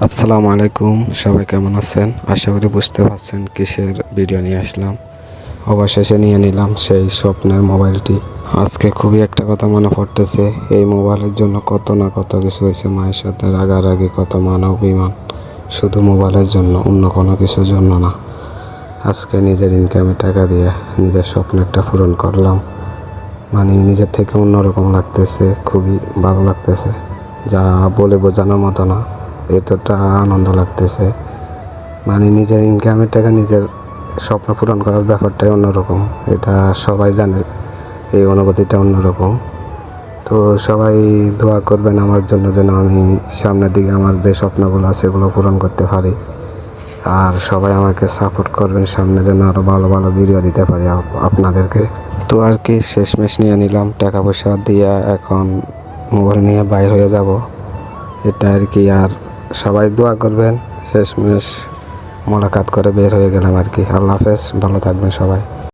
আসসালামু আলাইকুম, সবাই কেমন আছেন? আশা করি বুঝতে পারছেন কিসের ভিডিও নিয়ে আসলাম। অবশেষে নিয়ে নিলাম সেই স্বপ্নের মোবাইলটি। আজকে খুবই একটা কথা মনে পড়তেছে, এই মোবাইলের জন্য কত না কত কিছু হয়েছে, মায়ের সাথে রাগারাগি, কত মান অভিমান, শুধু মোবাইলের জন্য, অন্য কোনো কিছুর জন্য না। আজকে নিজের ইনকামে টাকা দিয়ে নিজের স্বপ্নটা পূরণ করলাম। মানে নিজের থেকে অন্যরকম লাগতেছে, খুবই ভালো লাগতেছে, যা বলে বোঝানোর মতো না, এতটা আনন্দ লাগতেছে। মানে নিজের ইনকামের টাকা নিজের স্বপ্ন পূরণ করার ব্যাপারটাই অন্যরকম, এটা সবাই জানে, এই অনুভূতিটা অন্যরকম। তো সবাই দোয়া করবেন আমার জন্য, যেন আমি সামনের দিকে আমার যে স্বপ্নগুলো আছে সেগুলো পূরণ করতে পারি। আর সবাই আমাকে সাপোর্ট করবেন, সামনে যেন আরও ভালো ভালো ভিডিও দিতে পারি আপনাদেরকে। তো আর কি, শেষমেশ নিয়ে নিলাম, টাকা পয়সা দিয়ে এখন মোবাইল নিয়ে বাইর হয়ে যাব, এটা আর কি। আর সবাই দোয়া করবেন, শেষমেশ মোলাকাত করে বের হয়ে গেলাম আর কি। আল্লাহ হাফেজ, ভালো থাকবেন সবাই।